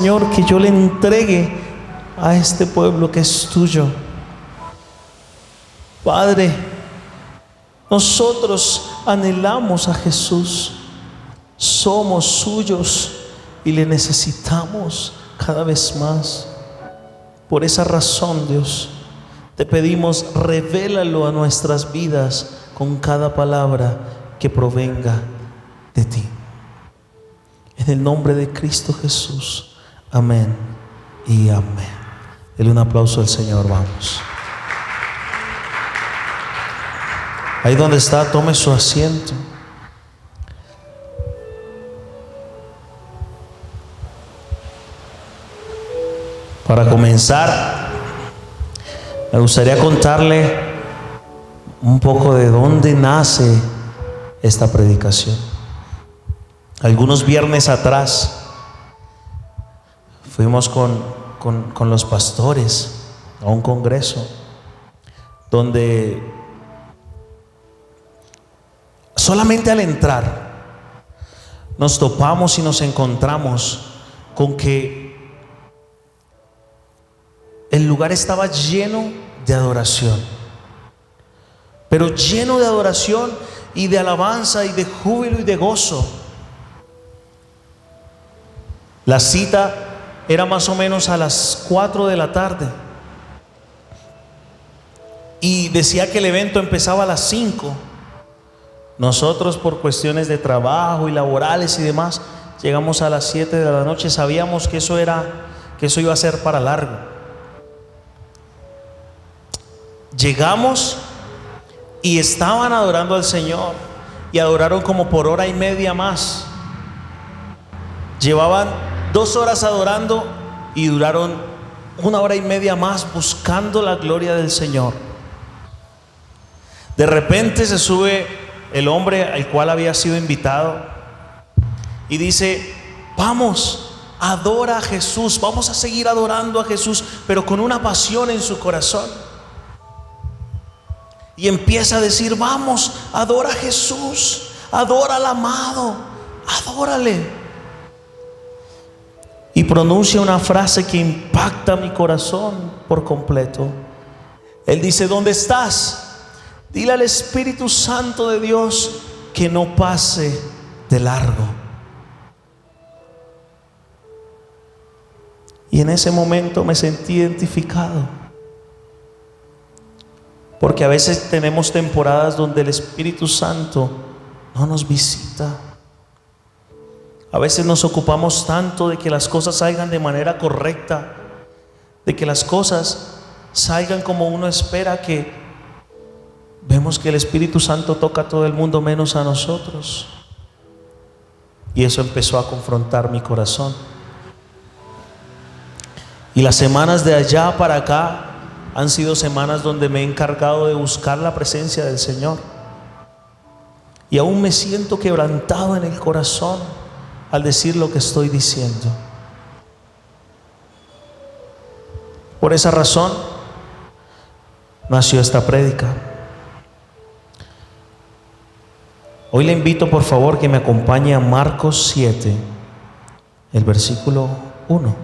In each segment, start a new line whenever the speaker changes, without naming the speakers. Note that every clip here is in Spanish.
Señor, que yo le entregue a este pueblo que es tuyo. Padre, nosotros anhelamos a Jesús, somos suyos y le necesitamos cada vez más. Por esa razón, Dios, te pedimos, revélalo a nuestras vidas con cada palabra que provenga de ti. En el nombre de Cristo Jesús. Amén y amén. Dele un aplauso al Señor, vamos. Ahí donde está, tome su asiento. Para comenzar, me gustaría contarle un poco de dónde nace esta predicación. Algunos viernes atrás fuimos con los pastores a un congreso donde solamente al entrar nos topamos y nos encontramos con que el lugar estaba lleno de adoración, pero lleno de adoración y de alabanza y de júbilo y de gozo. La cita era más o menos a las 4 de la tarde y decía que el evento empezaba a las 5. Nosotros, por cuestiones de trabajo y laborales y demás, llegamos a las 7 de la noche. Sabíamos que eso iba a ser para largo. Llegamos y estaban adorando al Señor y adoraron como por hora y media más. Llevaban 2 horas adorando y duraron 1 hora y media más buscando la gloria del Señor. De repente se sube el hombre al cual había sido invitado y dice: vamos, adora a Jesús, vamos a seguir adorando a Jesús, pero con una pasión en su corazón. Y empieza a decir: vamos, adora a Jesús, adora al amado, adórale. Y pronuncia una frase que impacta mi corazón por completo. Él dice: ¿dónde estás? Dile al Espíritu Santo de Dios que no pase de largo. Y en ese momento me sentí identificado, porque a veces tenemos temporadas donde el Espíritu Santo no nos visita. A veces nos ocupamos tanto de que las cosas salgan de manera correcta, de que las cosas salgan como uno espera, que vemos que el Espíritu Santo toca a todo el mundo menos a nosotros. Y eso empezó a confrontar mi corazón. Y las semanas de allá para acá han sido semanas donde me he encargado de buscar la presencia del Señor. Y aún me siento quebrantado en el corazón al decir lo que estoy diciendo. Por esa razón nació esta prédica. Hoy le invito, por favor, que me acompañe a Marcos 7, el versículo 1.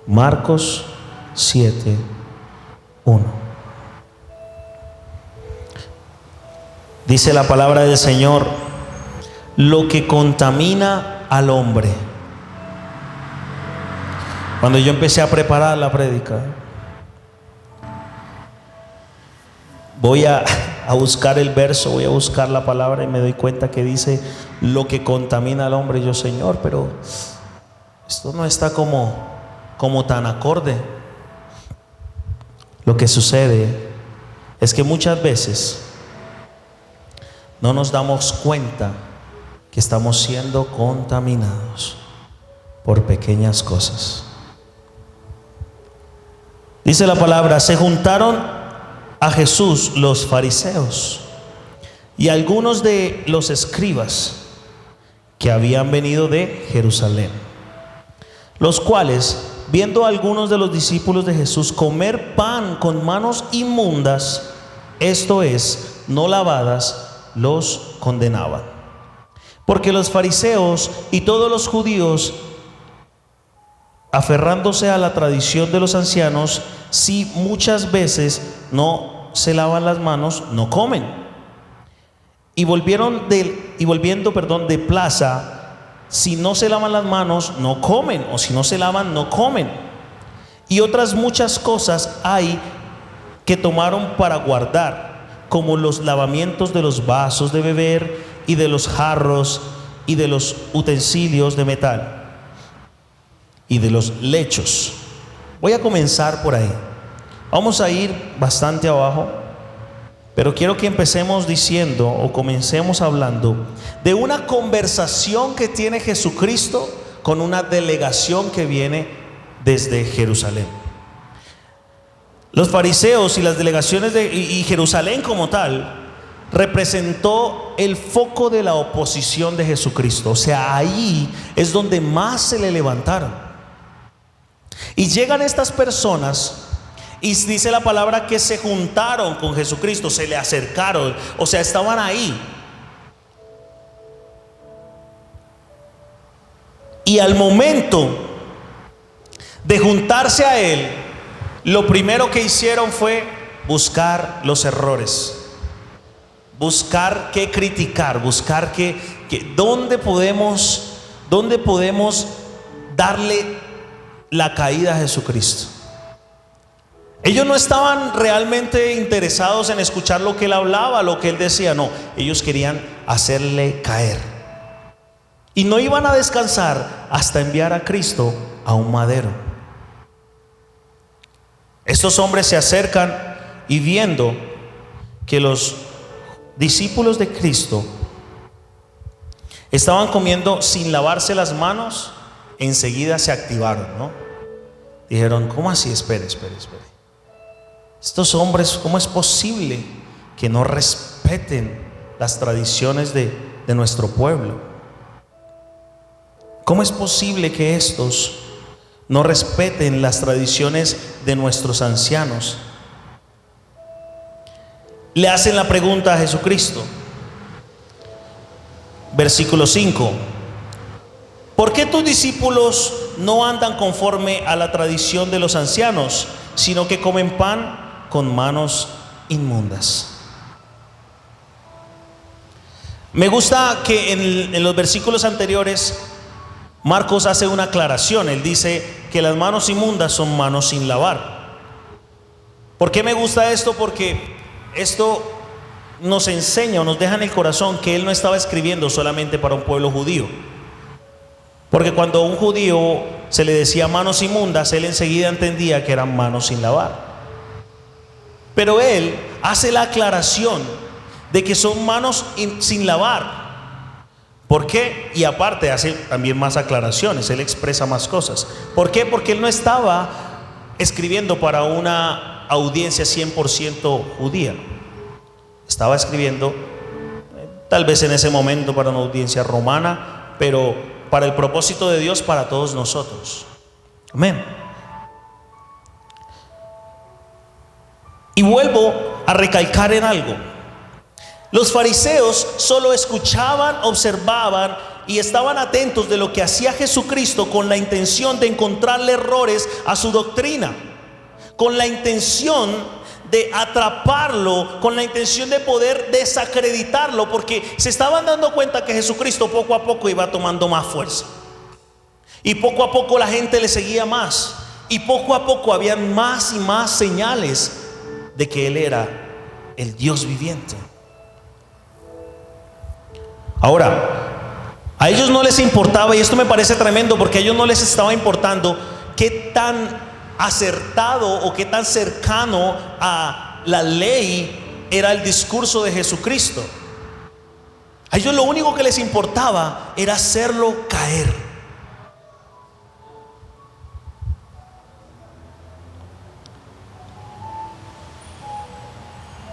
Marcos 7, 1. Dice la palabra del Señor: lo que contamina al hombre. Cuando yo empecé a preparar la prédica, voy a buscar el verso, voy a buscar la palabra y me doy cuenta que dice lo que contamina al hombre. Y yo: Señor, pero esto no está como tan acorde. Lo que sucede es que muchas veces no nos damos cuenta que estamos siendo contaminados por pequeñas cosas. Dice la palabra: se juntaron a Jesús los fariseos y algunos de los escribas que habían venido de Jerusalén, los cuales, viendo a algunos de los discípulos de Jesús comer pan con manos inmundas, esto es, no lavadas, los condenaban. Porque los fariseos y todos los judíos aferrándose a la tradición de los ancianos, si muchas veces no se lavan las manos, no comen. Y volviendo, de plaza, si no se lavan las manos, no comen, o si no se lavan, no comen. Y otras muchas cosas hay que tomaron para guardar, como los lavamientos de los vasos de beber y de los jarros y de los utensilios de metal y de los lechos. Voy a comenzar por ahí. Vamos a ir bastante abajo, pero quiero que empecemos diciendo, o comencemos hablando de una conversación que tiene Jesucristo con una delegación que viene desde Jerusalén. Los fariseos y las delegaciones y Jerusalén como tal representó el foco de la oposición de Jesucristo. O sea, ahí es donde más se le levantaron. Y llegan estas personas y dice la palabra que se juntaron con Jesucristo, se le acercaron, o sea, estaban ahí. Y al momento de juntarse a él, lo primero que hicieron fue buscar los errores, buscar qué criticar, buscar dónde podemos darle la caída a Jesucristo. Ellos no estaban realmente interesados en escuchar lo que él hablaba, lo que él decía, no, ellos querían hacerle caer. Y no iban a descansar hasta enviar a Cristo a un madero. Estos hombres se acercan y viendo que los discípulos de Cristo estaban comiendo sin lavarse las manos, enseguida se activaron, ¿no? Dijeron, ¿cómo así? Espere. Estos hombres, ¿cómo es posible que no respeten las tradiciones de nuestro pueblo? ¿Cómo es posible que estos no respeten las tradiciones de nuestros ancianos? Le hacen la pregunta a Jesucristo. Versículo 5. ¿Por qué tus discípulos no andan conforme a la tradición de los ancianos, sino que comen pan con manos inmundas? Me gusta que en los versículos anteriores Marcos hace una aclaración. Él dice que las manos inmundas son manos sin lavar. ¿Por qué me gusta esto? Porque esto nos enseña o nos deja en el corazón que él no estaba escribiendo solamente para un pueblo judío. Porque cuando a un judío se le decía manos inmundas, él enseguida entendía que eran manos sin lavar. Pero él hace la aclaración de que son manos sin lavar. ¿Por qué? Y aparte hace también más aclaraciones, él expresa más cosas. ¿Por qué? Porque él no estaba escribiendo para una audiencia 100% judía. Estaba escribiendo tal vez en ese momento para una audiencia romana, pero para el propósito de Dios para todos nosotros. Amén. Y vuelvo a recalcar en algo. Los fariseos solo escuchaban, observaban y estaban atentos de lo que hacía Jesucristo con la intención de encontrarle errores a su doctrina, con la intención de atraparlo, con la intención de poder desacreditarlo, porque se estaban dando cuenta que Jesucristo poco a poco iba tomando más fuerza, y poco a poco la gente le seguía más, y poco a poco habían más y más señales de que él era el Dios viviente. Ahora, a ellos no les importaba, y esto me parece tremendo, porque a ellos no les estaba importando qué tan acertado o qué tan cercano a la ley era el discurso de Jesucristo. A ellos lo único que les importaba era hacerlo caer.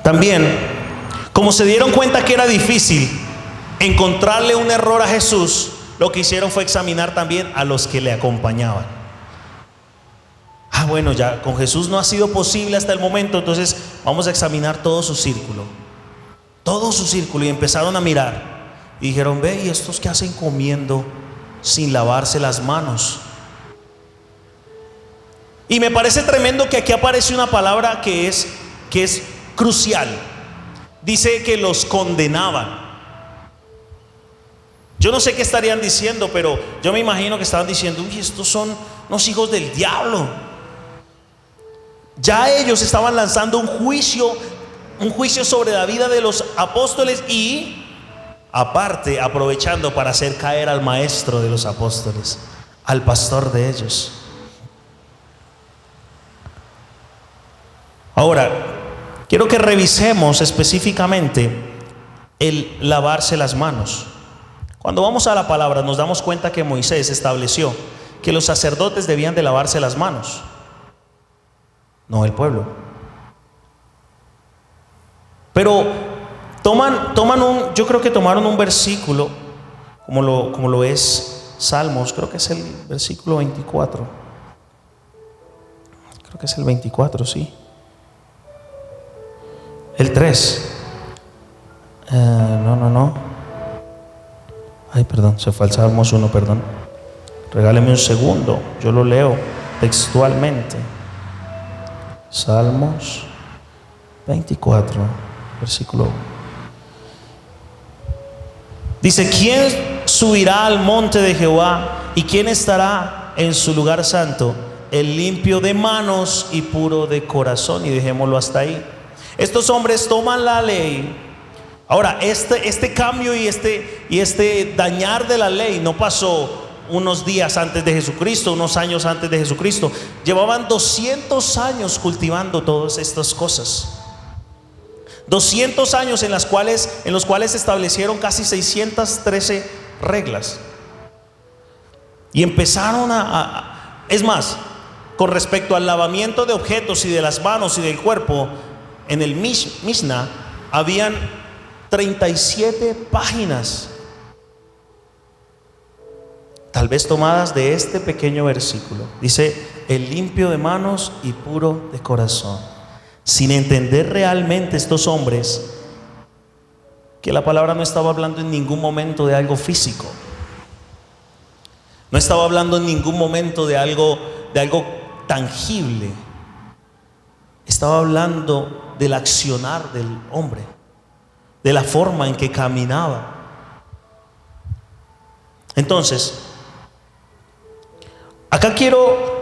También, como se dieron cuenta que era difícil encontrarle un error a Jesús, lo que hicieron fue examinar también a los que le acompañaban. Bueno, ya con Jesús no ha sido posible hasta el momento, entonces vamos a examinar todo su círculo, y empezaron a mirar y dijeron, ve, ¿y estos qué hacen comiendo sin lavarse las manos? Y me parece tremendo que aquí aparece una palabra que es crucial. Dice que los condenaban. Yo no sé qué estarían diciendo, pero yo me imagino que estaban diciendo: uy, estos son unos hijos del diablo. Ya ellos estaban lanzando un juicio sobre la vida de los apóstoles, y aparte aprovechando para hacer caer al maestro de los apóstoles, al pastor de ellos. Ahora, quiero que revisemos específicamente el lavarse las manos. Cuando vamos a la palabra nos damos cuenta que Moisés estableció que los sacerdotes debían de lavarse las manos, no el pueblo. Pero yo creo que tomaron un versículo como lo es Salmos, creo que es el versículo 24. Creo que es el 24, sí. El 3. No. Ay, perdón, se fue al Salmos 1, perdón. Regáleme un segundo, yo lo leo textualmente. Salmos 24, versículo 1. Dice: ¿quién subirá al monte de Jehová? ¿Y quién estará en su lugar santo? El limpio de manos y puro de corazón. Y dejémoslo hasta ahí. Estos hombres toman la ley. Ahora, este cambio y este dañar de la ley no pasó unos días antes de Jesucristo, unos años antes de Jesucristo. Llevaban 200 años cultivando todas estas cosas. 200 años en los cuales establecieron casi 613 reglas. Y empezaron es más, con respecto al lavamiento de objetos y de las manos y del cuerpo, en el Mishnah habían 37 páginas, tal vez tomadas de este pequeño versículo. Dice: el limpio de manos y puro de corazón. Sin entender realmente estos hombres que la palabra no estaba hablando en ningún momento de algo físico, no estaba hablando en ningún momento de algo tangible. Estaba hablando del accionar del hombre, de la forma en que caminaba. Entonces, acá quiero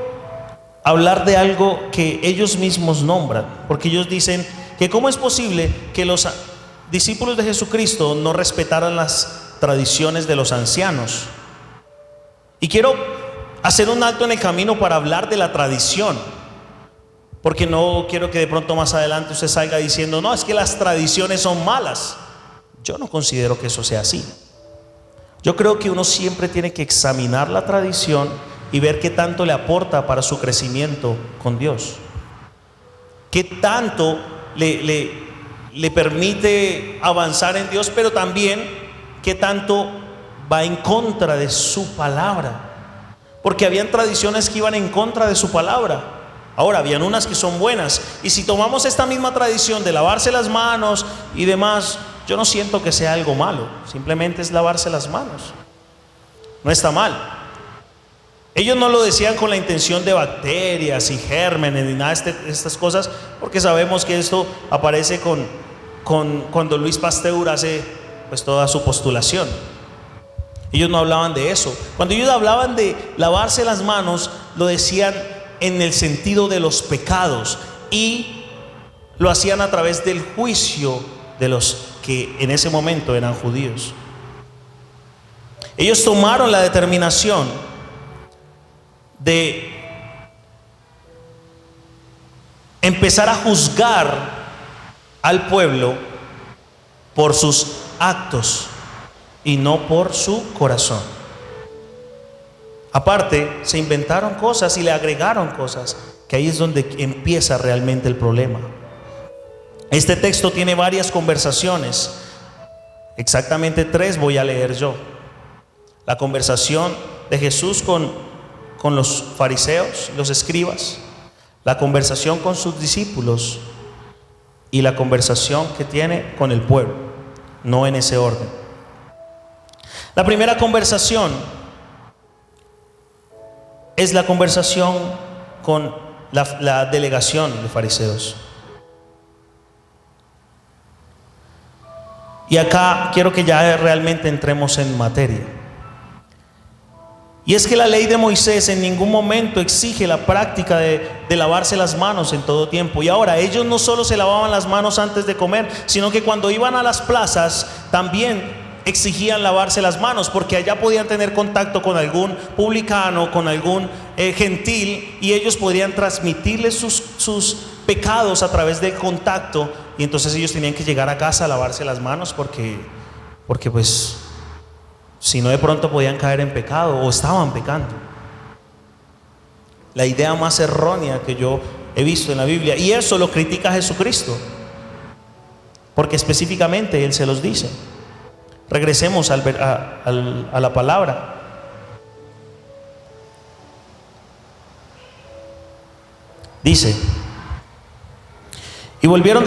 hablar de algo que ellos mismos nombran, porque ellos dicen que cómo es posible que los discípulos de Jesucristo no respetaran las tradiciones de los ancianos. Y quiero hacer un alto en el camino para hablar de la tradición, porque no quiero que de pronto más adelante usted salga diciendo: no, es que las tradiciones son malas. Yo no considero que eso sea así. Yo creo que uno siempre tiene que examinar la tradición y ver qué tanto le aporta para su crecimiento con Dios, qué tanto le permite avanzar en Dios, pero también qué tanto va en contra de su palabra, porque habían tradiciones que iban en contra de su palabra. Ahora, habían unas que son buenas, y si tomamos esta misma tradición de lavarse las manos y demás, yo no siento que sea algo malo, simplemente es lavarse las manos, no está mal. Ellos no lo decían con la intención de bacterias y gérmenes ni nada de estas cosas, porque sabemos que esto aparece cuando Luis Pasteur hace pues toda su postulación. Ellos no hablaban de eso. Cuando ellos hablaban de lavarse las manos, lo decían en el sentido de los pecados, y lo hacían a través del juicio de los que en ese momento eran judíos. Ellos tomaron la determinación de empezar a juzgar al pueblo por sus actos y no por su corazón. Aparte, se inventaron cosas y le agregaron cosas, que ahí es donde empieza realmente el problema. Este texto tiene varias conversaciones, exactamente 3 voy a leer yo. La conversación de Jesús con los fariseos, los escribas, la conversación con sus discípulos y la conversación que tiene con el pueblo, no en ese orden. La primera conversación es la conversación con la delegación de fariseos. Y acá quiero que ya realmente entremos en materia. Y es que la ley de Moisés en ningún momento exige la práctica de lavarse las manos en todo tiempo. Y ahora, ellos no solo se lavaban las manos antes de comer, sino que cuando iban a las plazas también exigían lavarse las manos, porque allá podían tener contacto con algún publicano, con algún gentil, y ellos podían transmitirles sus pecados a través del contacto. Y entonces ellos tenían que llegar a casa a lavarse las manos, porque pues si no, de pronto podían caer en pecado o estaban pecando. La idea más errónea que yo he visto en la Biblia, y eso lo critica Jesucristo, porque específicamente Él se los dice. Regresemos a la palabra. Dice: y volviendo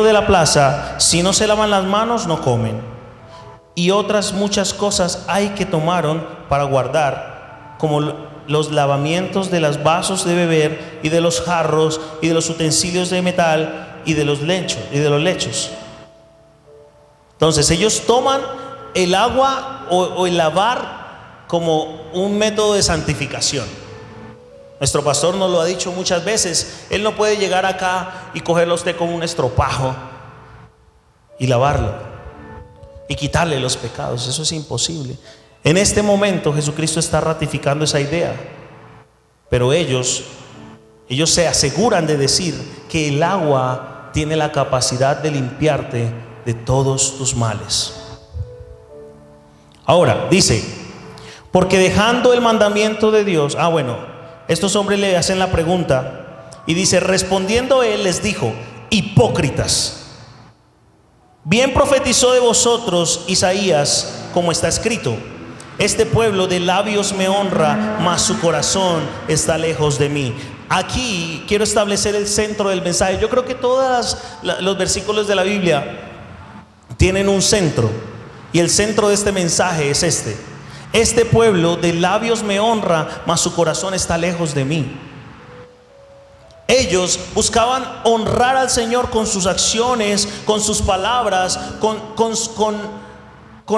de la plaza, si no se lavan las manos, no comen. Y otras muchas cosas hay que tomaron para guardar, como los lavamientos de los vasos de beber, y de los jarros, y de los utensilios de metal, y de los lechos. Entonces ellos toman el agua o el lavar como un método de santificación. Nuestro pastor nos lo ha dicho muchas veces. Él no puede llegar acá y cogerlo a usted con un estropajo y lavarlo y quitarle los pecados. Eso es imposible. En este momento Jesucristo está ratificando esa idea, pero ellos se aseguran de decir que el agua tiene la capacidad de limpiarte de todos tus males. Ahora dice: porque dejando el mandamiento de Dios. Estos hombres le hacen la pregunta y dice: respondiendo él les dijo: hipócritas, bien profetizó de vosotros Isaías, como está escrito: este pueblo de labios me honra, mas su corazón está lejos de mí. Aquí quiero establecer el centro del mensaje. Yo creo que todos los versículos de la Biblia tienen un centro, y el centro de este mensaje es este: este pueblo de labios me honra, mas su corazón está lejos de mí. Ellos buscaban honrar al Señor con sus acciones, con sus palabras, con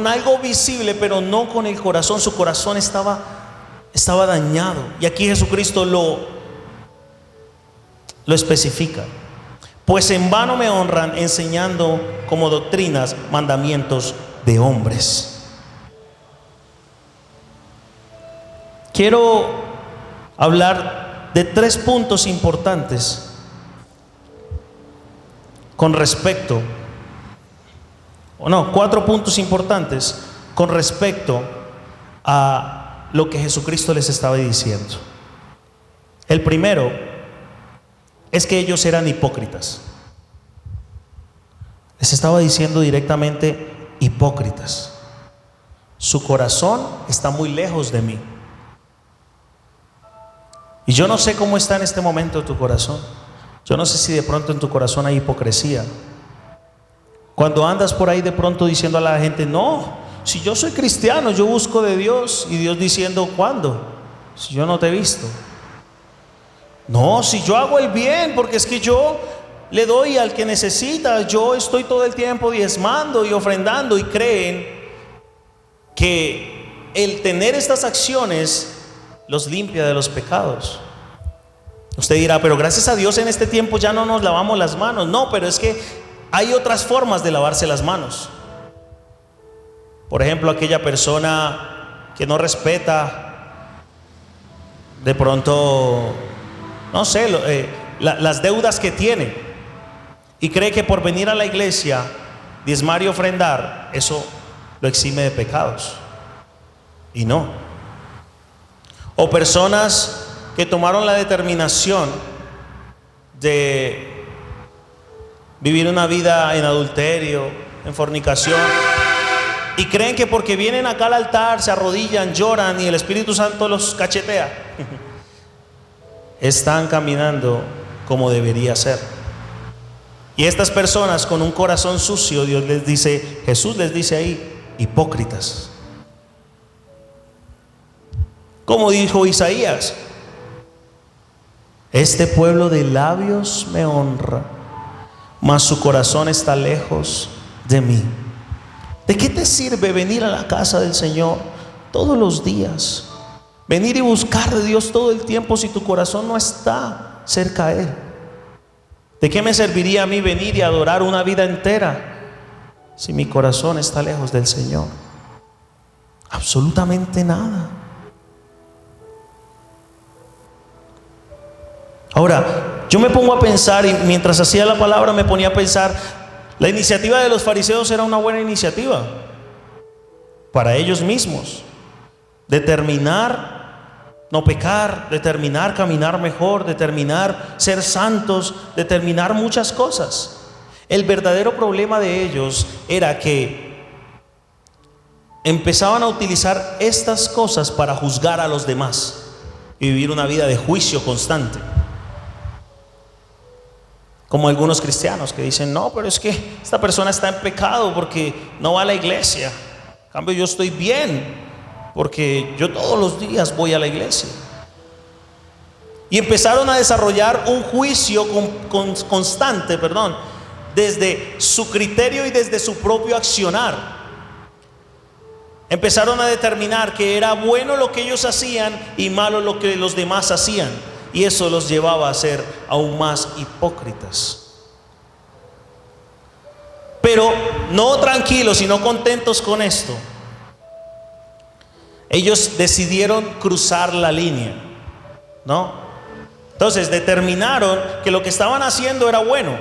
algo visible, pero no con el corazón. Su corazón estaba dañado. Y aquí Jesucristo lo especifica: pues en vano me honran, enseñando como doctrinas mandamientos de hombres. Quiero hablar de 3 puntos importantes con respecto, 4 puntos importantes con respecto a lo que Jesucristo les estaba diciendo. El primero es que ellos eran hipócritas. Les estaba diciendo directamente: hipócritas, su corazón está muy lejos de mí. Y yo no sé cómo está en este momento tu corazón. Yo no sé si de pronto en tu corazón hay hipocresía. Cuando andas por ahí de pronto diciendo a la gente: no, si yo soy cristiano, yo busco de Dios. Y Dios diciendo: ¿cuándo? Si yo no te he visto. No, si yo hago el bien, porque es que yo le doy al que necesita, yo estoy todo el tiempo diezmando y ofrendando. Y creen que el tener estas acciones los limpia de los pecados. Usted dirá: pero gracias a Dios en este tiempo ya no nos lavamos las manos. No, pero es que hay otras formas de lavarse las manos. Por ejemplo, aquella persona que no respeta de pronto, no sé, las deudas que tiene, y cree que por venir a la iglesia, diezmar y ofrendar, eso lo exime de pecados. Y no. O personas que tomaron la determinación de vivir una vida en adulterio, en fornicación, y creen que porque vienen acá al altar, se arrodillan, lloran y el Espíritu Santo los cachetea, están caminando como debería ser. Y estas personas con un corazón sucio, Jesús les dice ahí: hipócritas. Como dijo Isaías: Este pueblo de labios me honra, mas su corazón está lejos de mí. ¿De qué te sirve venir a la casa del Señor todos los días? Venir y buscar de Dios todo el tiempo si tu corazón no está cerca a Él. ¿De qué me serviría a mí venir y adorar una vida entera si mi corazón está lejos del Señor? Absolutamente nada. Ahora, yo me pongo a pensar, y mientras hacía la palabra me ponía a pensar, la iniciativa de los fariseos era una buena iniciativa para ellos mismos. Determinar no pecar, determinar caminar mejor, determinar ser santos, determinar muchas cosas. El verdadero problema de ellos era que empezaban a utilizar estas cosas para juzgar a los demás y vivir una vida de juicio constante. Como algunos cristianos que dicen: no, pero es que esta persona está en pecado porque no va a la iglesia. En cambio, yo estoy bien porque yo todos los días voy a la iglesia. Y empezaron a desarrollar un juicio constante, desde su criterio y desde su propio accionar. Empezaron a determinar que era bueno lo que ellos hacían y malo lo que los demás hacían. Y eso los llevaba a ser aún más hipócritas. Pero no tranquilos, sino contentos con esto, ellos decidieron cruzar la línea, ¿no? Entonces determinaron que lo que estaban haciendo era bueno,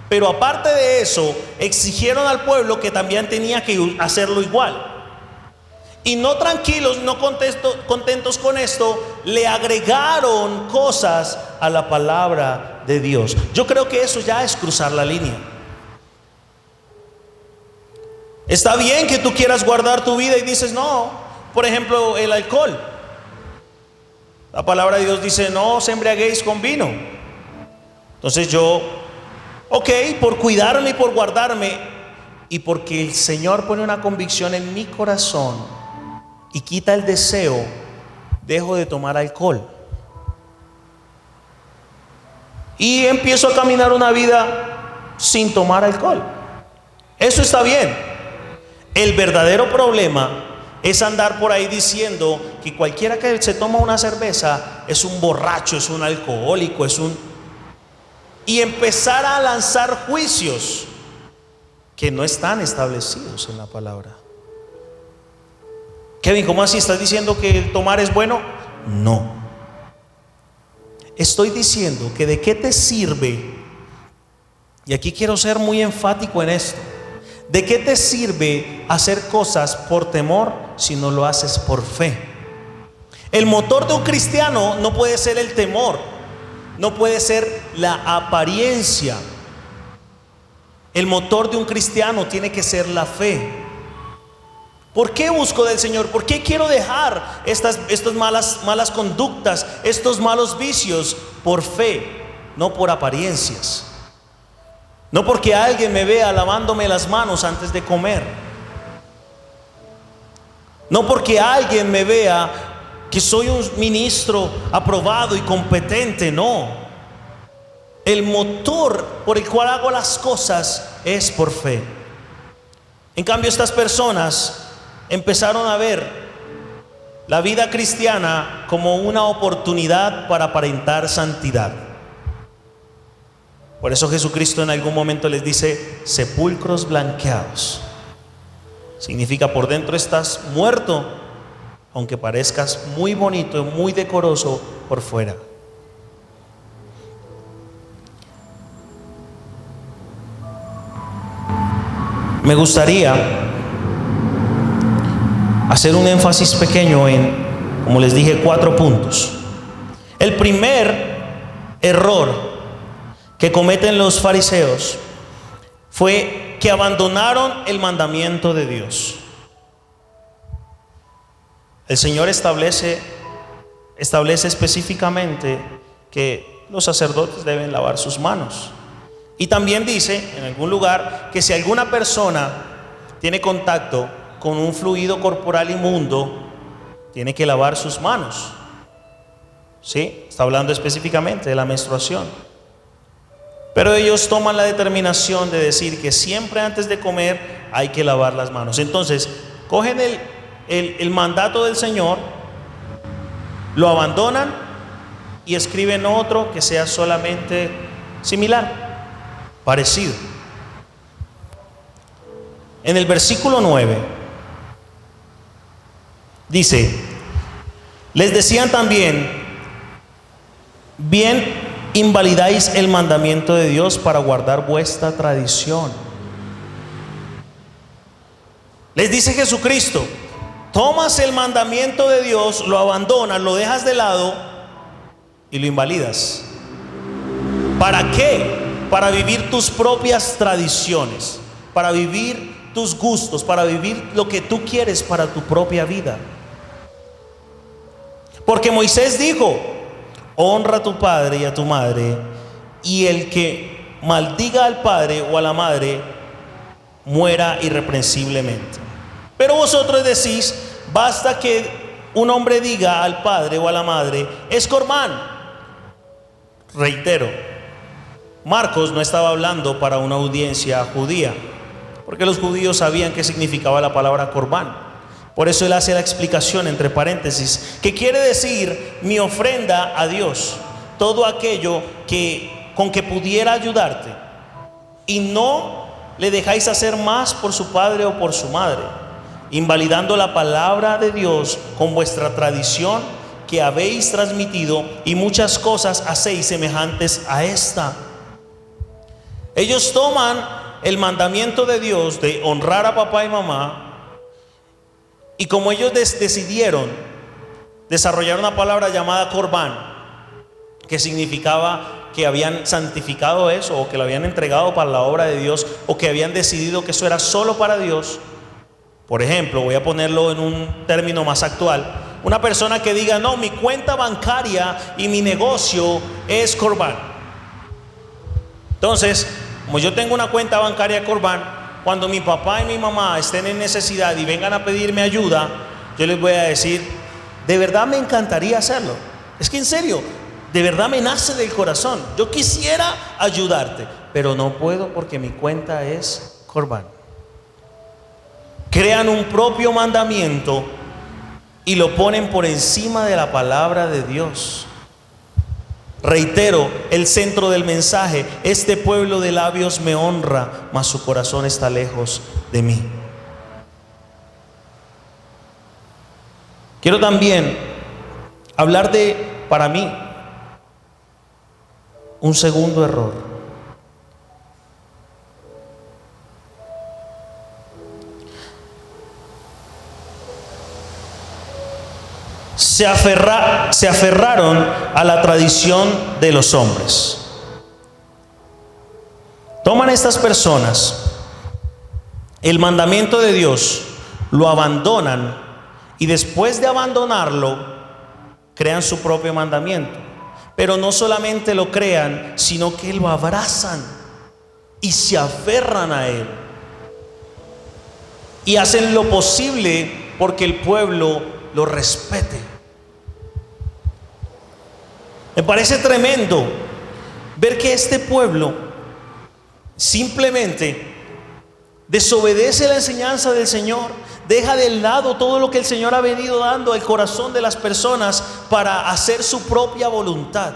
pero aparte de eso, exigieron al pueblo que también tenía que hacerlo igual. Y no tranquilos, no contentos con esto, le agregaron cosas a la palabra de Dios. Yo creo que eso ya es cruzar la línea. Está bien que tú quieras guardar tu vida y dices: no, por ejemplo, el alcohol. La palabra de Dios dice: no os embriaguéis con vino. Entonces yo, por cuidarme y por guardarme, y porque el Señor pone una convicción en mi corazón y quita el deseo, dejo de tomar alcohol y empiezo a caminar una vida sin tomar alcohol. Eso está bien. El verdadero problema es andar por ahí diciendo que cualquiera que se toma una cerveza es un borracho, es un alcohólico, y empezar a lanzar juicios que no están establecidos en la palabra. Kevin, ¿cómo así? ¿Estás diciendo que el tomar es bueno? No. Estoy diciendo que de qué te sirve, y aquí quiero ser muy enfático en esto, ¿de qué te sirve hacer cosas por temor si no lo haces por fe? El motor de un cristiano no puede ser el temor, no puede ser la apariencia. El motor de un cristiano tiene que ser la fe. ¿Por qué busco del Señor? ¿Por qué quiero dejar estas malas conductas, estos malos vicios? Por fe, no por apariencias. No porque alguien me vea lavándome las manos antes de comer. No porque alguien me vea que soy un ministro aprobado y competente. No. El motor por el cual hago las cosas es por fe. En cambio, estas personas empezaron a ver la vida cristiana como una oportunidad para aparentar santidad. Por eso Jesucristo en algún momento les dice: sepulcros blanqueados. Significa, por dentro estás muerto, aunque parezcas muy bonito, muy decoroso por fuera. Me gustaría hacer un énfasis pequeño en, como les dije, 4 puntos. El primer error que cometen los fariseos fue que abandonaron el mandamiento de Dios. El Señor establece específicamente que los sacerdotes deben lavar sus manos. Y también dice en algún lugar que si alguna persona tiene contacto con un fluido corporal inmundo, tiene que lavar sus manos. ¿sí? Está hablando específicamente de la menstruación. Pero ellos toman la determinación de decir que siempre antes de comer hay que lavar las manos. Entonces, cogen el mandato del Señor, lo abandonan y escriben otro que sea solamente similar, parecido. En el versículo 9 dice: les decían también, bien invalidáis el mandamiento de Dios para guardar vuestra tradición. Les dice Jesucristo: tomas el mandamiento de Dios, lo abandonas, lo dejas de lado y lo invalidas. ¿Para qué? Para vivir tus propias tradiciones, para vivir tus gustos, para vivir lo que tú quieres para tu propia vida. Porque Moisés dijo: honra a tu padre y a tu madre, y el que maldiga al padre o a la madre muera irreprensiblemente. Pero vosotros decís: basta que un hombre diga al padre o a la madre, es corbán. Reitero, Marcos no estaba hablando para una audiencia judía, porque los judíos sabían qué significaba la palabra corbán. Por eso él hace la explicación entre paréntesis, que quiere decir mi ofrenda a Dios, todo aquello con que pudiera ayudarte, y no le dejáis hacer más por su padre o por su madre, invalidando la palabra de Dios con vuestra tradición que habéis transmitido, y muchas cosas hacéis semejantes a esta. Ellos toman el mandamiento de Dios de honrar a papá y mamá, y como ellos decidieron desarrollar una palabra llamada corbán, que significaba que habían santificado eso, o que lo habían entregado para la obra de Dios, o que habían decidido que eso era solo para Dios. Por ejemplo, voy a ponerlo en un término más actual: una persona que diga, no, mi cuenta bancaria y mi negocio es corbán. Entonces, como yo tengo una cuenta bancaria corbán, cuando mi papá y mi mamá estén en necesidad y vengan a pedirme ayuda, yo les voy a decir: de verdad me encantaría hacerlo. Es que en serio, de verdad me nace del corazón. Yo quisiera ayudarte, pero no puedo porque mi cuenta es corbán. Crean un propio mandamiento y lo ponen por encima de la palabra de Dios. Reitero el centro del mensaje: este pueblo de labios me honra, mas su corazón está lejos de mí. Quiero también hablar de, para mí, un segundo error. Se aferraron a la tradición de los hombres. Toman estas personas el mandamiento de Dios, lo abandonan, y después de abandonarlo crean su propio mandamiento. Pero no solamente lo crean, sino que lo abrazan y se aferran a él, y hacen lo posible porque el pueblo lo respete. Me parece tremendo ver que este pueblo simplemente desobedece la enseñanza del Señor, deja de lado todo lo que el Señor ha venido dando al corazón de las personas para hacer su propia voluntad.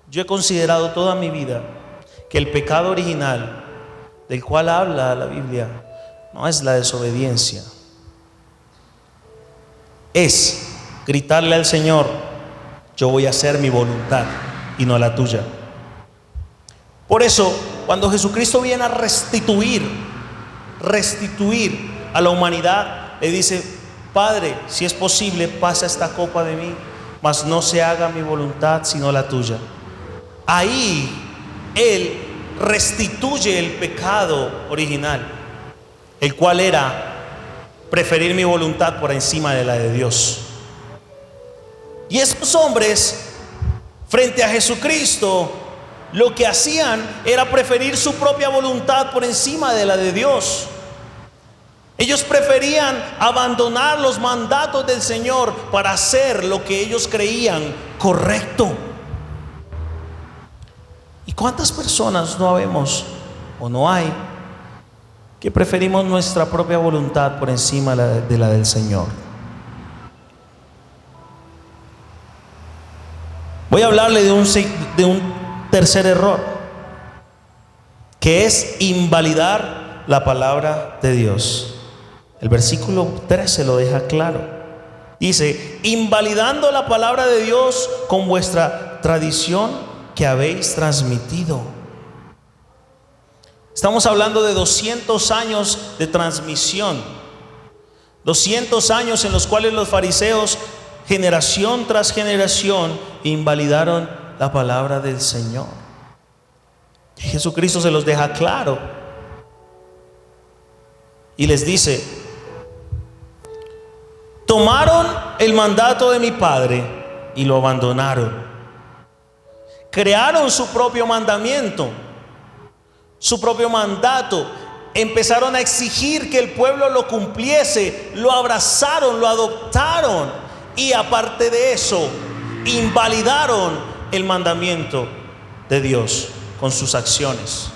Yo he considerado toda mi vida que el pecado original del cual habla la Biblia no es la desobediencia, es gritarle al Señor: yo voy a hacer mi voluntad y no la tuya. Por eso, cuando Jesucristo viene a restituir a la humanidad, le dice: Padre, si es posible, pasa esta copa de mí, mas no se haga mi voluntad sino la tuya. Ahí Él restituye el pecado original, el cual era preferir mi voluntad por encima de la de Dios. Y estos hombres, frente a Jesucristo, lo que hacían era preferir su propia voluntad por encima de la de Dios. Ellos preferían abandonar los mandatos del Señor para hacer lo que ellos creían correcto. ¿Y cuántas personas no habemos o no hay que preferimos nuestra propia voluntad por encima de la del Señor? Voy a hablarle de un tercer error, que es invalidar la palabra de Dios. El versículo 13 lo deja claro. Dice: invalidando la palabra de Dios con vuestra tradición que habéis transmitido. Estamos hablando de 200 años de transmisión, 200 años en los cuales los fariseos, generación tras generación, invalidaron la palabra del Señor. Y Jesucristo se los deja claro y les dice: tomaron el mandato de mi Padre y lo abandonaron. Crearon su propio mandamiento, su propio mandato. Empezaron a exigir que el pueblo lo cumpliese, lo abrazaron, lo adoptaron, y aparte de eso, invalidaron el mandamiento de Dios con sus acciones.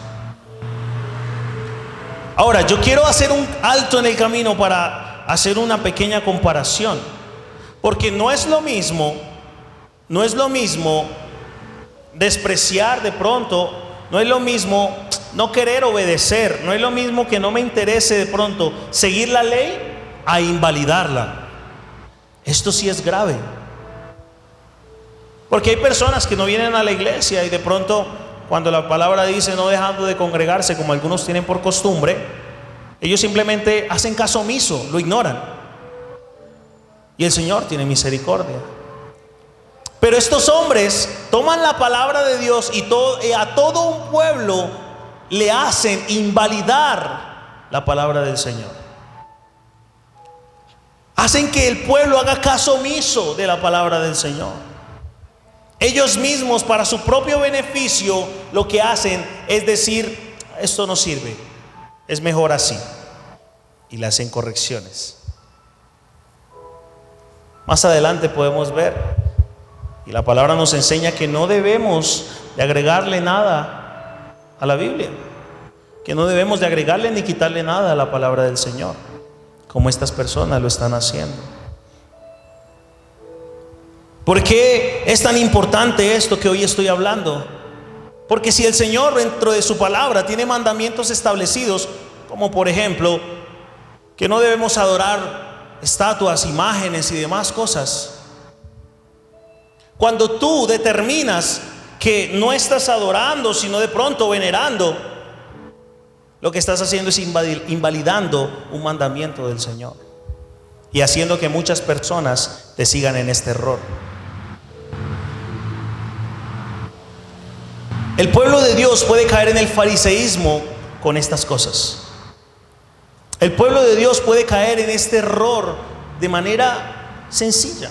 Ahora, yo quiero hacer un alto en el camino para hacer una pequeña comparación, porque no es lo mismo despreciar de pronto, no es lo mismo no querer obedecer, no es lo mismo que no me interese de pronto seguir la ley a invalidarla. Esto sí es grave, porque hay personas que no vienen a la iglesia y de pronto, cuando la palabra dice no dejando de congregarse, como algunos tienen por costumbre, ellos simplemente hacen caso omiso, lo ignoran, y el Señor tiene misericordia. Pero estos hombres toman la palabra de Dios y a todo un pueblo le hacen invalidar la palabra del Señor. Hacen que el pueblo haga caso omiso de la palabra del Señor. Ellos mismos, para su propio beneficio, lo que hacen es decir: esto no sirve, es mejor así, y le hacen correcciones. Más adelante podemos ver, y la palabra nos enseña, que no debemos de agregarle nada a la Biblia, que no debemos de agregarle ni quitarle nada a la palabra del Señor, como estas personas lo están haciendo. ¿Por qué es tan importante esto que hoy estoy hablando? Porque si el Señor dentro de su palabra tiene mandamientos establecidos, como por ejemplo que no debemos adorar estatuas, imágenes y demás cosas, cuando tú determinas que no estás adorando, sino de pronto venerando, lo que estás haciendo es invalidando un mandamiento del Señor y haciendo que muchas personas te sigan en este error. El pueblo de Dios puede caer en el fariseísmo con estas cosas. El pueblo de Dios puede caer en este error de manera sencilla.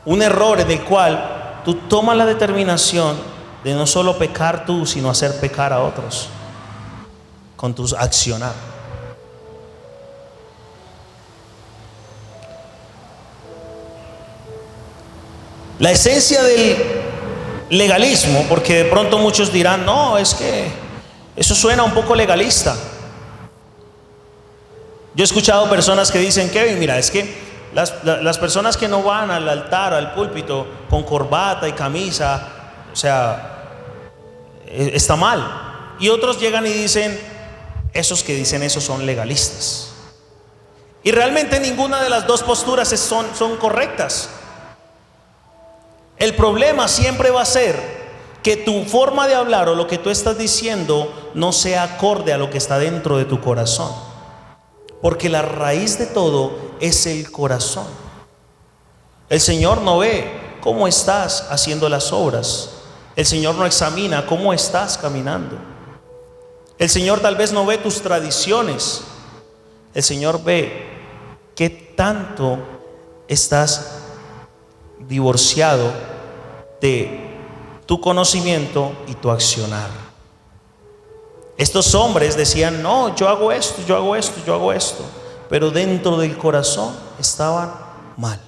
Un error en el cual tú tomas la determinación de no solo pecar tú, sino hacer pecar a otros con tus accionar. La esencia del legalismo, porque de pronto muchos dirán: no, es que eso suena un poco legalista. Yo he escuchado personas que dicen: Kevin, mira, es que las personas que no van al altar, al púlpito con corbata y camisa, o sea, está mal. Y otros llegan y dicen: esos que dicen eso son legalistas. Y realmente ninguna de las dos posturas son correctas. El problema siempre va a ser que tu forma de hablar o lo que tú estás diciendo no sea acorde a lo que está dentro de tu corazón, porque la raíz de todo es el corazón. El Señor no ve cómo estás haciendo las obras. El Señor no examina cómo estás caminando. El Señor tal vez no ve tus tradiciones. El Señor ve qué tanto estás divorciado de tu conocimiento y tu accionar. Estos hombres decían: no, yo hago esto, yo hago esto, yo hago esto, pero dentro del corazón estaban mal.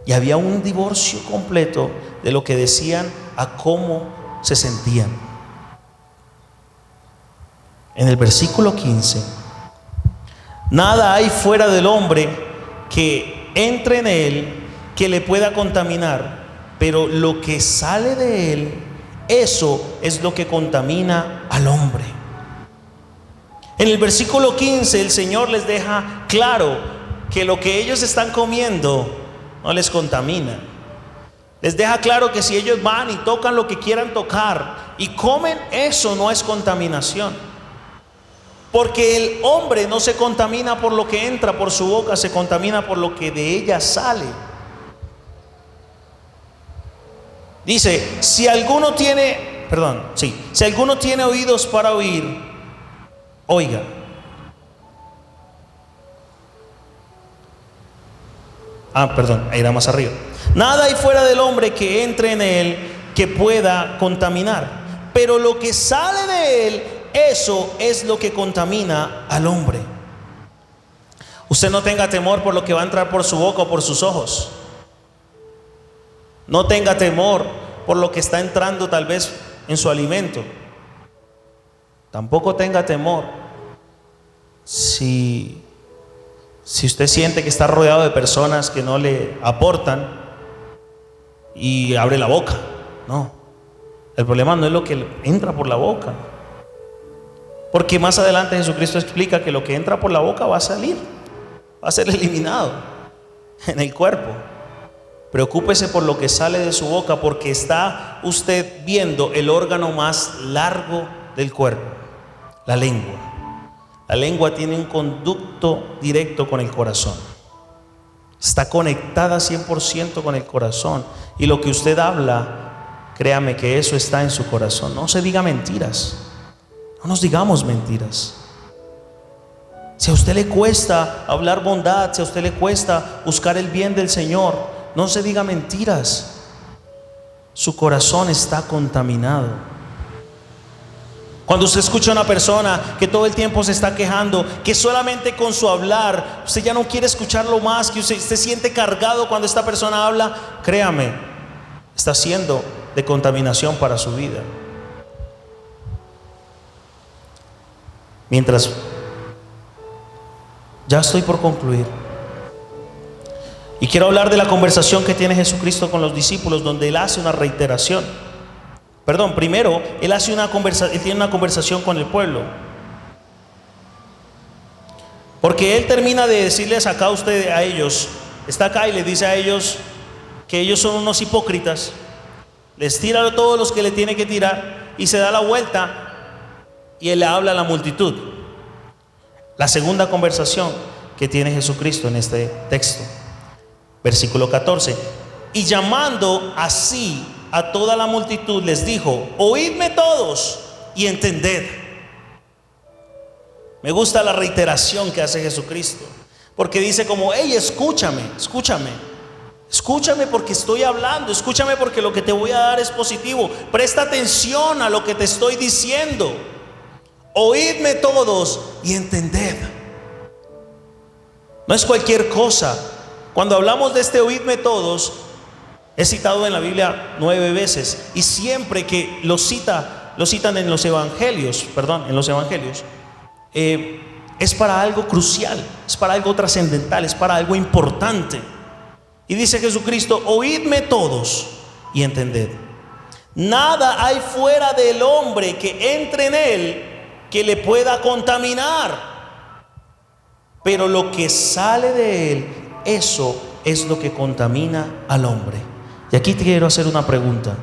Y había un divorcio completo de lo que decían a cómo se sentían. En el versículo 15: nada hay fuera del hombre que entre en él que le pueda contaminar, pero lo que sale de él, eso es lo que contamina al hombre. En el versículo 15 el Señor les deja claro que lo que ellos están comiendo no les contamina. Les deja claro que si ellos van y tocan lo que quieran tocar y comen, eso no es contaminación. Porque el hombre no se contamina por lo que entra por su boca, se contamina por lo que de ella sale. Dice: si alguno tiene oídos para oír, oiga. Ahí era más arriba. Nada hay fuera del hombre que entre en él que pueda contaminar, pero lo que sale de él, eso es lo que contamina al hombre. Usted no tenga temor por lo que va a entrar por su boca o por sus ojos. No tenga temor por lo que está entrando tal vez en su alimento. Tampoco tenga temor si usted siente que está rodeado de personas que no le aportan y abre la boca. No, el problema no es lo que entra por la boca, porque más adelante Jesucristo explica que lo que entra por la boca va a salir, va a ser eliminado en el cuerpo. Preocúpese por lo que sale de su boca, porque está usted viendo el órgano más largo del cuerpo, la lengua. La lengua tiene un conducto directo con el corazón. Está conectada 100% con el corazón. Y lo que usted habla, créame que eso está en su corazón. No se diga mentiras. No nos digamos mentiras. Si a usted le cuesta hablar bondad, si a usted le cuesta buscar el bien del Señor, no se diga mentiras. Su corazón está contaminado. Cuando usted escucha a una persona que todo el tiempo se está quejando, que solamente con su hablar usted ya no quiere escucharlo más, que usted se siente cargado cuando esta persona habla, créame, está siendo de contaminación para su vida. Mientras, ya estoy por concluir, y quiero hablar de la conversación que tiene Jesucristo con los discípulos, donde Él hace una reiteración. Primero, Él tiene una conversación con el pueblo. Porque Él termina de decirles acá a ellos, está acá y les dice a ellos que ellos son unos hipócritas. Les tira a todos los que le tiene que tirar y se da la vuelta y Él le habla a la multitud. La segunda conversación que tiene Jesucristo en este texto, versículo 14: y llamando así a toda la multitud les dijo: oídme todos y entended. Me gusta la reiteración que hace Jesucristo, porque dice como: hey, escúchame porque estoy hablando, escúchame porque lo que te voy a dar es positivo, presta atención a lo que te estoy diciendo, oídme todos y entended. No es cualquier cosa. Cuando hablamos de este oídme todos, es citado en la Biblia 9 veces, y siempre que lo citan en los evangelios, es para algo crucial, es para algo trascendental, es para algo importante. Y dice Jesucristo: oídme todos y entended. Nada hay fuera del hombre que entre en él que le pueda contaminar, pero lo que sale de él, eso es lo que contamina al hombre. Y aquí te quiero hacer una pregunta: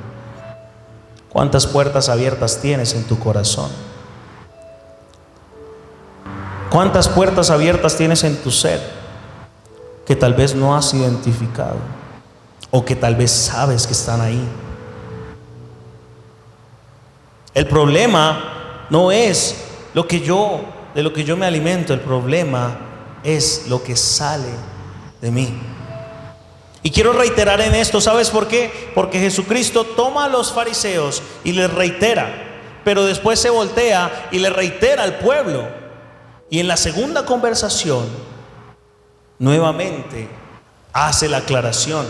¿cuántas puertas abiertas tienes en tu corazón? ¿Cuántas puertas abiertas tienes en tu ser que tal vez no has identificado, o que tal vez sabes que están ahí? El problema no es de lo que yo me alimento, el problema es lo que sale de mí. Y quiero reiterar en esto, ¿sabes por qué? Porque Jesucristo toma a los fariseos y les reitera: pero después se voltea y le reitera al pueblo. Y en la segunda conversación, nuevamente hace la aclaración: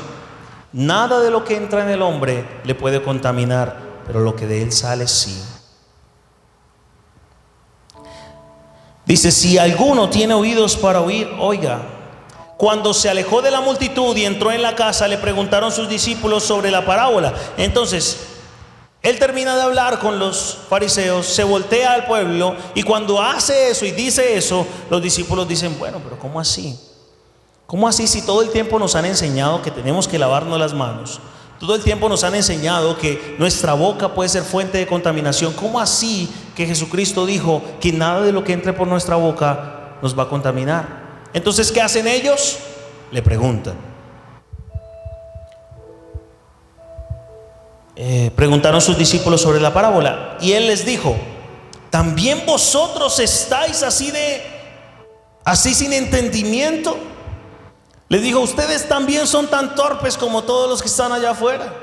nada de lo que entra en el hombre le puede contaminar, pero lo que de él sale sí. Dice: si alguno tiene oídos para oír, oiga. Cuando se alejó de la multitud y entró en la casa, le preguntaron sus discípulos sobre la parábola. Entonces, él termina de hablar con los fariseos, se voltea al pueblo, y cuando hace eso y dice eso, los discípulos dicen: bueno, pero ¿cómo así? ¿Cómo así si todo el tiempo nos han enseñado que tenemos que lavarnos las manos? Todo el tiempo nos han enseñado que nuestra boca puede ser fuente de contaminación. ¿Cómo así que Jesucristo dijo que nada de lo que entre por nuestra boca nos va a contaminar? Entonces, ¿qué hacen ellos? Le preguntan. Preguntaron sus discípulos sobre la parábola, y él les dijo: ¿también vosotros estáis así sin entendimiento? Les dijo: ustedes también son tan torpes como todos los que están allá afuera.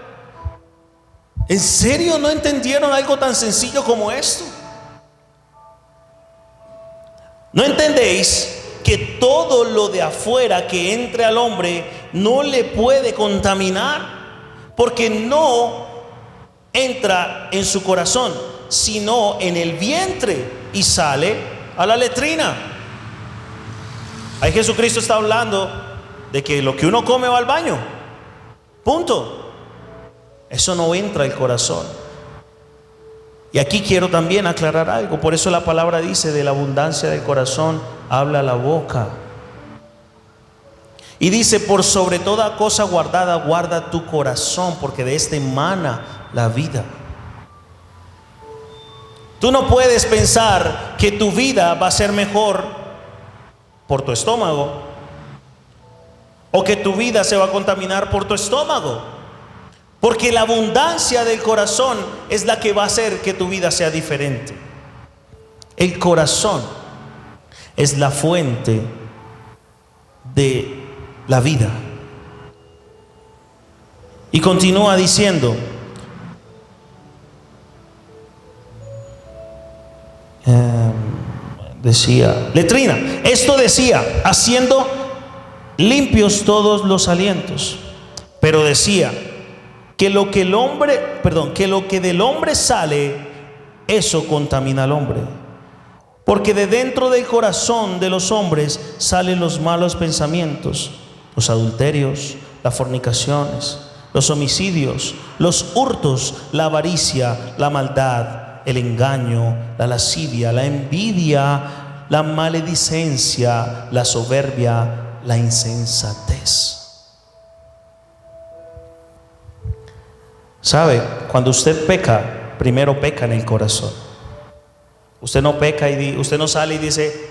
¿En serio no entendieron algo tan sencillo como esto? ¿No entendéis que todo lo de afuera que entre al hombre no le puede contaminar? Porque no entra en su corazón, sino en el vientre, y sale a la letrina. Ahí Jesucristo está hablando de que lo que uno come va al baño, punto. Eso no entra al corazón. Y aquí quiero también aclarar algo. Por eso la palabra dice: de la abundancia del corazón habla la boca. Y dice: por sobre toda cosa guardada, guarda tu corazón, porque de este emana la vida. Tú no puedes pensar que tu vida va a ser mejor por tu estómago, o que tu vida se va a contaminar por tu estómago. Porque la abundancia del corazón es la que va a hacer que tu vida sea diferente. El corazón es la fuente de la vida. Y continúa diciendo: letrina. Esto decía haciendo limpios todos los alientos. Pero decía que lo que del hombre sale, eso contamina al hombre. Porque de dentro del corazón de los hombres salen los malos pensamientos, los adulterios, las fornicaciones, los homicidios, los hurtos, la avaricia, la maldad, el engaño, la lascivia, la envidia, la maledicencia, la soberbia, la insensatez. ¿Sabe? Cuando usted peca, primero peca en el corazón. Usted no peca y usted no sale y dice: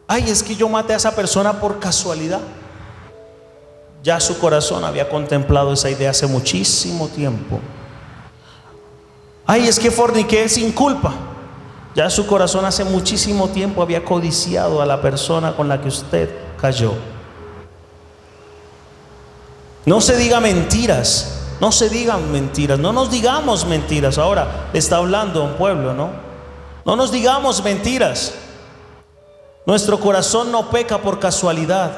ay, es que yo maté a esa persona por casualidad. Ya su corazón había contemplado esa idea hace muchísimo tiempo. Ay, es que forniqué sin culpa. Ya su corazón hace muchísimo tiempo había codiciado a la persona con la que usted cayó. No se diga mentiras. No se digan mentiras, no nos digamos mentiras. Ahora está hablando a un pueblo, ¿no? No nos digamos mentiras. Nuestro corazón no peca por casualidad.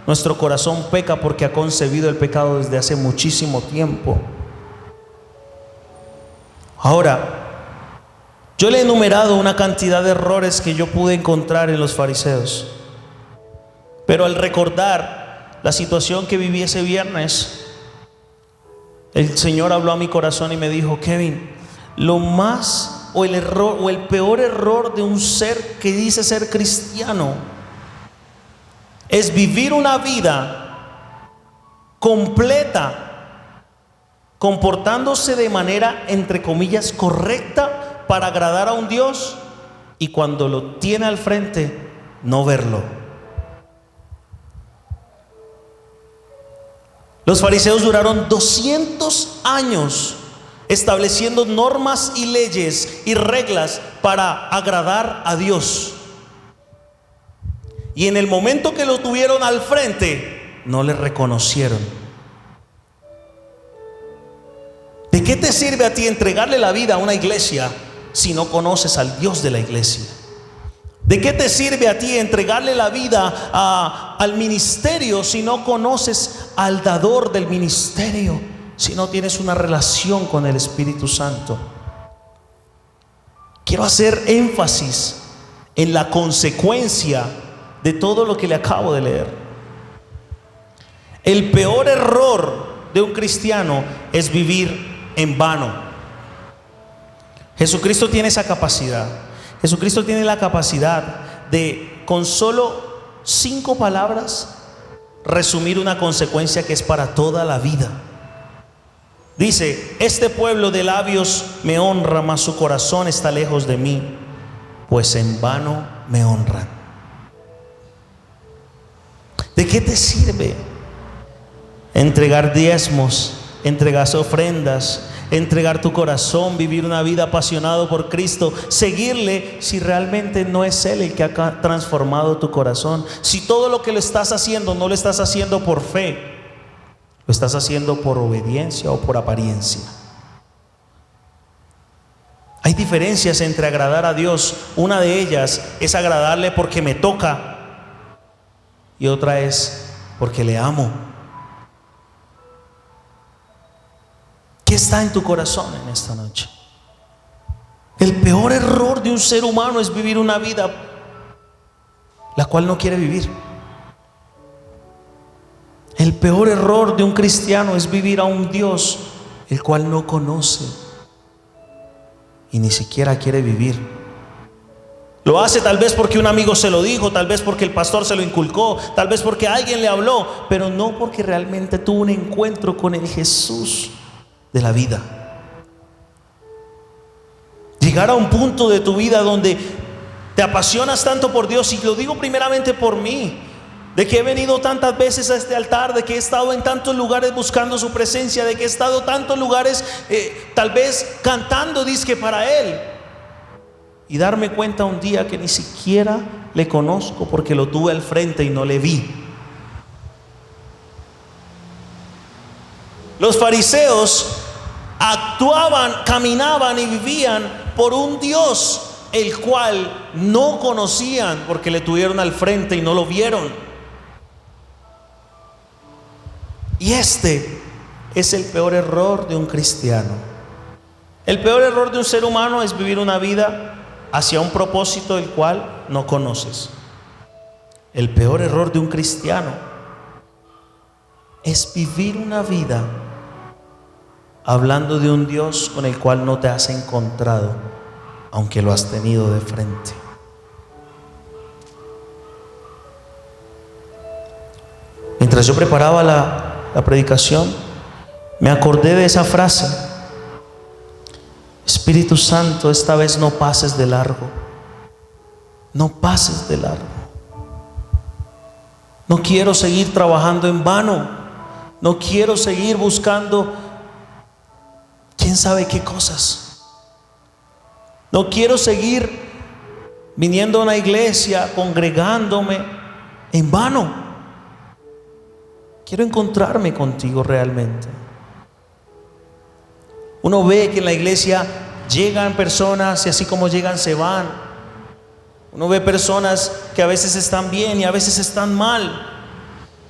Nuestro corazón peca porque ha concebido el pecado desde hace muchísimo tiempo. Ahora, yo le he enumerado una cantidad de errores que yo pude encontrar en los fariseos. Pero al recordar la situación que viví ese viernes, el Señor habló a mi corazón y me dijo: Kevin, lo más o el error o el peor error de un ser que dice ser cristiano es vivir una vida completa, comportándose de manera, entre comillas, correcta para agradar a un Dios, y cuando lo tiene al frente, no verlo. Los fariseos duraron 200 años estableciendo normas y leyes y reglas para agradar a Dios. Y en el momento que lo tuvieron al frente, no le reconocieron. ¿De qué te sirve a ti entregarle la vida a una iglesia si no conoces al Dios de la iglesia? ¿De qué te sirve a ti entregarle la vida al ministerio si no conoces al dador del ministerio? Si no tienes una relación con el Espíritu Santo. Quiero hacer énfasis en la consecuencia de todo lo que le acabo de leer. El peor error de un cristiano es vivir en vano. Jesucristo tiene esa capacidad. Jesucristo tiene la capacidad de, con solo 5 palabras, resumir una consecuencia que es para toda la vida. Dice: este pueblo de labios me honra, mas su corazón está lejos de mí, pues en vano me honran. ¿De qué te sirve entregar diezmos, entregar ofrendas, entregar tu corazón, vivir una vida apasionado por Cristo, seguirle, si realmente no es Él el que ha transformado tu corazón? Si todo lo que lo estás haciendo no lo estás haciendo por fe, lo estás haciendo por obediencia o por apariencia. Hay diferencias entre agradar a Dios. Una de ellas es agradarle porque me toca, y otra es porque le amo. ¿Qué está en tu corazón en esta noche? El peor error de un ser humano es vivir una vida la cual no quiere vivir. El peor error de un cristiano es vivir a un Dios el cual no conoce y ni siquiera quiere vivir. Lo hace tal vez porque un amigo se lo dijo, tal vez porque el pastor se lo inculcó, tal vez porque alguien le habló, pero no porque realmente tuvo un encuentro con el Jesús de la vida. Llegar a un punto de tu vida donde te apasionas tanto por Dios, y lo digo primeramente por mí, de que he venido tantas veces a este altar, de que he estado en tantos lugares buscando su presencia, de que he estado en tantos lugares tal vez cantando disque para Él, y darme cuenta un día que ni siquiera le conozco porque lo tuve al frente y no le vi. Los fariseos actuaban, caminaban y vivían por un Dios el cual no conocían porque le tuvieron al frente y no lo vieron. Y este es el peor error de un cristiano. El peor error de un ser humano es vivir una vida hacia un propósito del cual no conoces. El peor error de un cristiano es vivir una vida hablando de un Dios con el cual no te has encontrado, aunque lo has tenido de frente. Mientras yo preparaba la predicación, me acordé de esa frase: Espíritu Santo, esta vez no pases de largo. No pases de largo. No quiero seguir trabajando en vano. No quiero seguir buscando quién sabe qué cosas. No quiero seguir viniendo a una iglesia, congregándome en vano. Quiero encontrarme contigo realmente. Uno ve que en la iglesia llegan personas y así como llegan se van. Uno ve personas que a veces están bien y a veces están mal,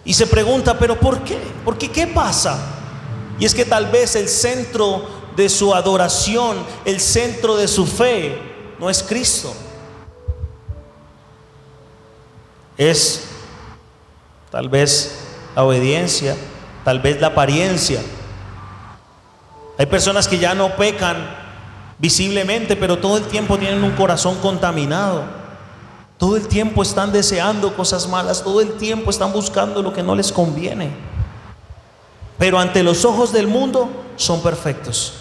y se pregunta: ¿pero por qué? ¿Por qué? ¿Qué pasa? Y es que tal vez el centro de su adoración, el centro de su fe no es Cristo. Es tal vez la obediencia, tal vez la apariencia. Hay personas que ya no pecan visiblemente, pero todo el tiempo tienen un corazón contaminado. Todo el tiempo están deseando cosas malas, todo el tiempo están buscando lo que no les conviene. Pero ante los ojos del mundo son perfectos.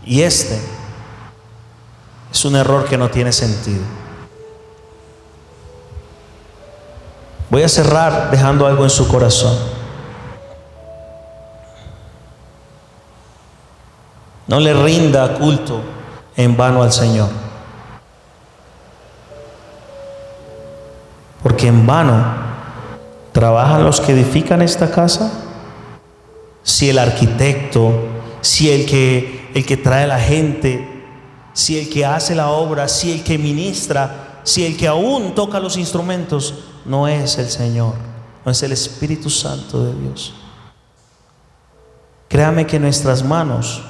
Y este es un error que no tiene sentido. Voy a cerrar dejando algo en su corazón. No le rinda culto en vano al Señor, porque en vano trabajan los que edifican esta casa. Si el arquitecto, si el que trae a la gente, si el que hace la obra, si el que ministra, si el que aún toca los instrumentos, no es el Señor, no es el Espíritu Santo de Dios. Créame que nuestras manos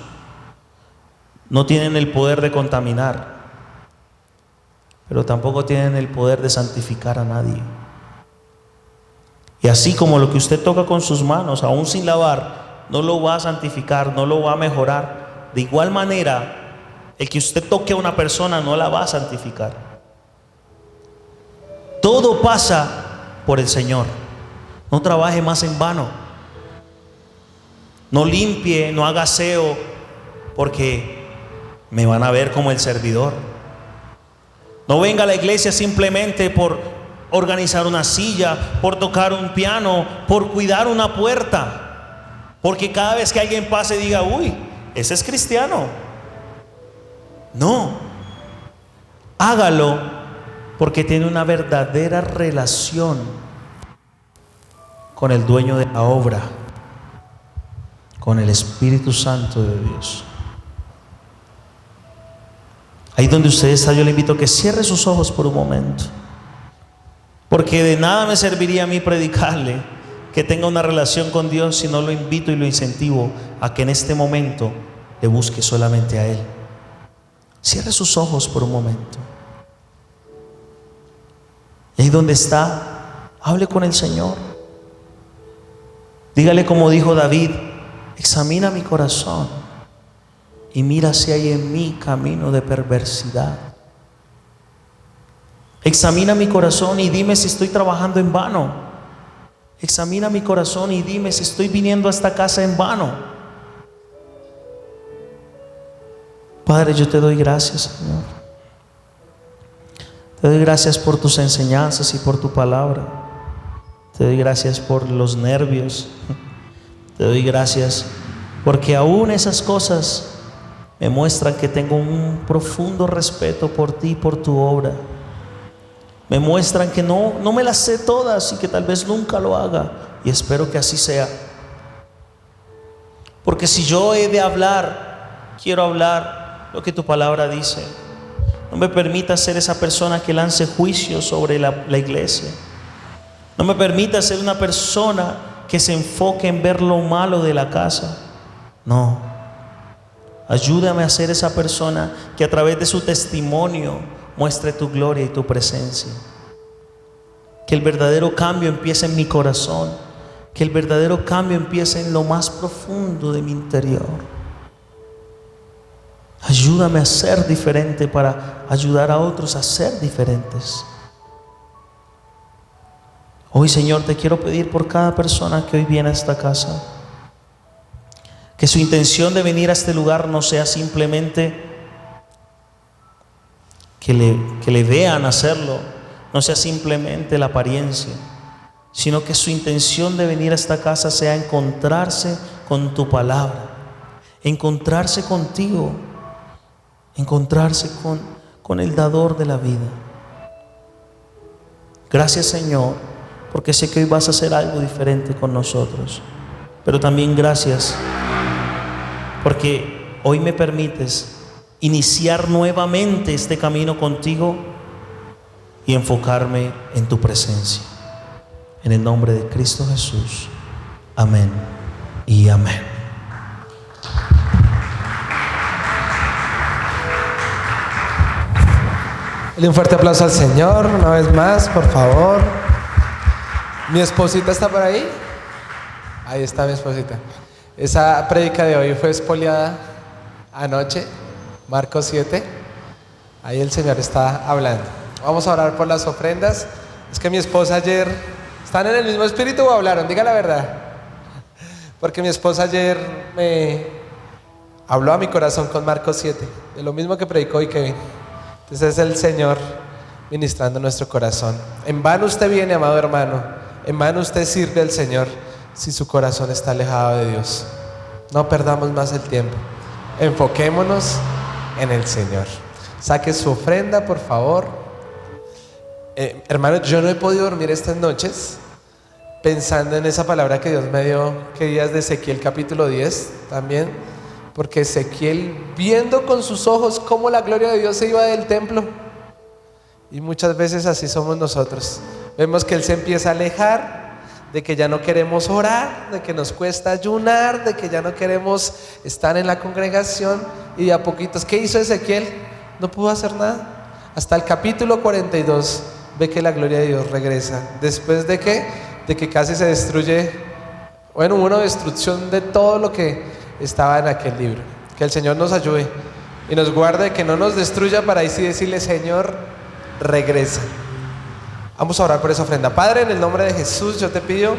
no tienen el poder de contaminar, pero tampoco tienen el poder de santificar a nadie. Y así como lo que usted toca con sus manos, aún sin lavar, no lo va a santificar, no lo va a mejorar, de igual manera, el que usted toque a una persona no la va a santificar. Todo pasa por el Señor. No trabaje más en vano. No limpie, no haga aseo, porque me van a ver como el servidor. No venga a la iglesia simplemente por organizar una silla, por tocar un piano, por cuidar una puerta, porque cada vez que alguien pase diga: uy, ese es cristiano. No, hágalo porque tiene una verdadera relación con el dueño de la obra, con el Espíritu Santo de Dios. Ahí donde usted está, yo le invito a que cierre sus ojos por un momento, porque de nada me serviría a mí predicarle que tenga una relación con Dios si no lo invito y lo incentivo a que en este momento le busque solamente a Él. Cierre sus ojos por un momento. Y ahí donde está, hable con el Señor. Dígale como dijo David: examina mi corazón y mira si hay en mí camino de perversidad. Examina mi corazón y dime si estoy trabajando en vano. Examina mi corazón y dime si estoy viniendo a esta casa en vano. Padre, yo te doy gracias, Señor. Te doy gracias por tus enseñanzas y por tu palabra. Te doy gracias por los nervios. Te doy gracias porque aún esas cosas me muestran que tengo un profundo respeto por ti y por tu obra. Me muestran que no me las sé todas y que tal vez nunca lo haga, y espero que así sea. Porque si yo he de hablar, quiero hablar lo que tu palabra dice. No me permita ser esa persona que lance juicio sobre la iglesia. No me permita ser una persona que se enfoque en ver lo malo de la casa. No. Ayúdame a ser esa persona que a través de su testimonio muestre tu gloria y tu presencia. Que el verdadero cambio empiece en mi corazón. Que el verdadero cambio empiece en lo más profundo de mi interior. Ayúdame a ser diferente para ayudar a otros a ser diferentes. Hoy, Señor, te quiero pedir por cada persona que hoy viene a esta casa, que su intención de venir a este lugar no sea simplemente que le vean hacerlo, no sea simplemente la apariencia, sino que su intención de venir a esta casa sea encontrarse con tu palabra, encontrarse contigo, encontrarse con el dador de la vida. Gracias, Señor, porque sé que hoy vas a hacer algo diferente con nosotros, pero también gracias porque hoy me permites iniciar nuevamente este camino contigo y enfocarme en tu presencia. En el nombre de Cristo Jesús. Amén y amén.
Un fuerte aplauso al Señor una vez más, por favor. ¿Mi esposita está por ahí? Ahí está mi esposita. Esa prédica de hoy fue expoliada anoche, Marcos 7. Ahí el Señor está hablando. Vamos a orar por las ofrendas. Es que mi esposa ayer... ¿Están en el mismo espíritu o hablaron? Diga la verdad. Porque mi esposa ayer me habló a mi corazón con Marcos 7, de lo mismo que predicó y que... Entonces es el Señor ministrando nuestro corazón. En vano usted viene, amado hermano. En vano usted sirve al Señor si su corazón está alejado de Dios. No perdamos más el tiempo. Enfoquémonos en el Señor. Saque su ofrenda, por favor. Hermanos, yo no he podido dormir estas noches pensando en esa palabra que Dios me dio, que días de Ezequiel capítulo 10 también, porque Ezequiel, viendo con sus ojos cómo la gloria de Dios se iba del templo, y muchas veces así somos nosotros, vemos que Él se empieza a alejar, de que ya no queremos orar, de que nos cuesta ayunar, de que ya no queremos estar en la congregación, y de a poquitos, ¿qué hizo Ezequiel? No pudo hacer nada. Hasta el capítulo 42 ve que la gloria de Dios regresa. ¿Después de qué? De que casi se destruye, bueno, hubo una destrucción de todo lo que estaba en aquel libro. Que el Señor nos ayude y nos guarde, que no nos destruya, para así decirle: Señor, regresa. Vamos a orar por esa ofrenda. Padre, en el nombre de Jesús, yo te pido,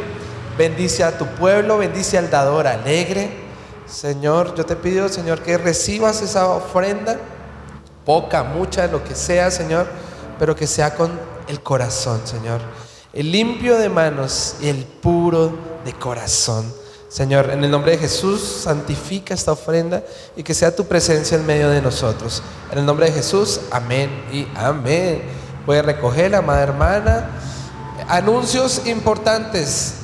bendice a tu pueblo, bendice al dador alegre. Señor, yo te pido, Señor, que recibas esa ofrenda, poca, mucha, lo que sea, Señor, pero que sea con el corazón, Señor, el limpio de manos y el puro de corazón. Señor, en el nombre de Jesús, santifica esta ofrenda y que sea tu presencia en medio de nosotros. En el nombre de Jesús, amén y amén. Voy a recoger, amada hermana. Anuncios importantes.